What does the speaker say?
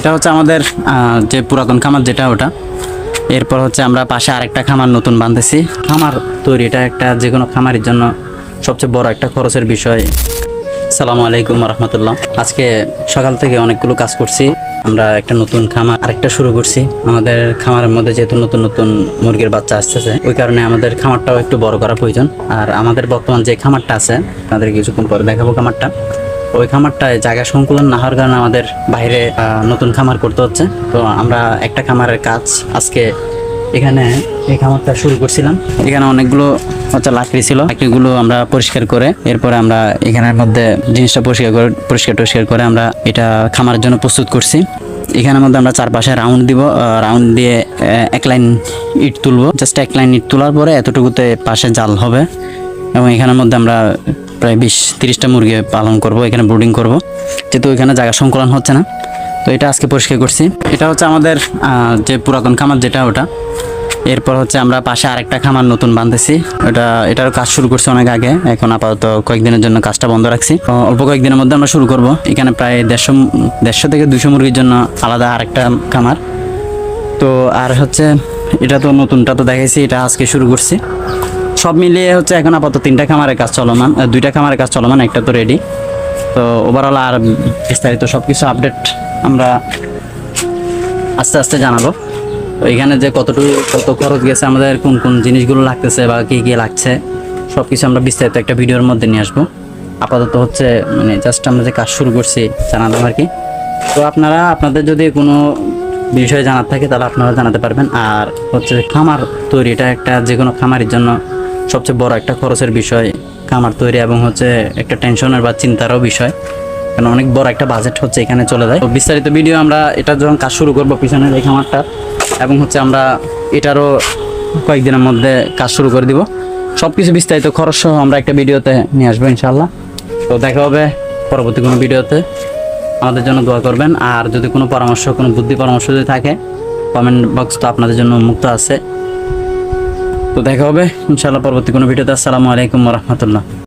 এটা হচ্ছে আমাদের যে পুরাতন খামার যেটা ওটা। এরপর হচ্ছে আমরা পাশে আরেকটা খামার নতুন বাঁধতেছি। খামার তৈরি এটা একটা যে কোনো খামারের জন্য সবচেয়ে বড় একটা খরচের বিষয়। আসসালামু আলাইকুম রহমতুল্লাহ। আজকে সকাল থেকে অনেকগুলো কাজ করছি। আমরা একটা নতুন খামার আরেকটা শুরু করছি। আমাদের খামারের মধ্যে যেহেতু নতুন নতুন মুরগির বাচ্চা আসতেছে, ওই কারণে আমাদের খামারটাও একটু বড় করা প্রয়োজন। আর আমাদের বর্তমান যে খামারটা আছে, তাদের কিছুক্ষণ পরে দেখাবো খামারটা। ওই খামারটায় জায়গা সংকুলন না হওয়ার কারণে আমাদের বাইরে নতুন খামার করতে হচ্ছে। তো আমরা একটা খামারের কাজ আজকে এখানে এই খামারটা শুরু করছিলাম। এখানে অনেকগুলো হচ্ছে লাকড়ি ছিল, লাকড়িগুলো আমরা পরিষ্কার করে এরপরে আমরা এখানের মধ্যে জিনিসটা পরিষ্কার করে আমরা এটা খামারের জন্য প্রস্তুত করছি। এখানের মধ্যে আমরা চারপাশে রাউন্ড দিব, রাউন্ড দিয়ে এক লাইন ইট তুলবো। জাস্ট এক লাইন ইট তোলার পরে এতটুকুতে পাশে জাল হবে এবং এখানের মধ্যে আমরা প্রায় 20-30টা মুরগি পালন করব, এখানে ব্রুডিং করব, যেহেতু এখানে জায়গা সংকুলন হচ্ছে না। তো এটা আজকে পরিষ্কার করছি। এটা হচ্ছে আমাদের যে পুরাতন খামার যেটা ওটা। এরপর হচ্ছে আমরা পাশে আরেকটা খামার নতুন বাঁধতেছি। এটার কাজ শুরু করছি অনেক আগে, এখন আপাতত কয়েকদিনের জন্য কাজটা বন্ধ রাখছি। অল্প কয়েকদিনের মধ্যে আমরা শুরু করব। এখানে প্রায় 150 থেকে 200 মুরগির জন্য আলাদা আরেকটা খামার। তো আর হচ্ছে এটা তো নতুনটা তো দেখাইছি, এটা আজকে শুরু করছি। সব মিলিয়ে হচ্ছে এখন আপাতত 3টা খামারের কাজ চলমান, 2টা খামারের কাজ চলমান, একটা তো রেডি। তো ওভারঅল আর বিস্তারিত সব কিছু আপডেট আমরা আস্তে আস্তে জানাবো। তো এখানে যে কত খরচ গেছে, আমাদের কোন কোন জিনিসগুলো লাগতেছে বা কী কী লাগছে, সব কিছু আমরা বিস্তারিত একটা ভিডিওর মধ্যে নিয়ে আসবো। আপাতত হচ্ছে মানে জাস্ট আমরা যে কাজ শুরু করছি জানালাম আর কি। তো আপনাদের যদি কোনো বিষয়ে জানার থাকে তাহলে আপনারা জানাতে পারবেন। আর হচ্ছে খামার তৈরি এটা একটা যে কোনো খামারের জন্য সবচেয়ে বড় একটা খরচের বিষয় খামার তৈরি, এবং হচ্ছে একটা টেনশনের বা চিন্তারও বিষয়, কারণ অনেক বড় একটা বাজেট হচ্ছে এখানে চলে যায়। তো বিস্তারিত ভিডিও আমরা এটা যখন কাজ শুরু করবো পিছনের এই খামারটা, এবং হচ্ছে আমরা এটারও কয়েকদিনের মধ্যে কাজ শুরু করে দিব। সব কিছু বিস্তারিত খরচ সহ আমরা একটা ভিডিওতে নিয়ে আসবো ইনশাল্লাহ। তো দেখা হবে পরবর্তী কোনো ভিডিওতে। আমাদের জন্য দোয়া করবেন। আর যদি কোনো পরামর্শ, কোনো বুদ্ধি পরামর্শ যদি থাকে, কমেন্ট বক্স তো আপনাদের জন্য মুক্ত আছে। তো দেখা হবে ইনশাল্লাহ পরবর্তী কোনো ভিডিওতে। আসসালামু আলাইকুম রহমতুল্লাহ।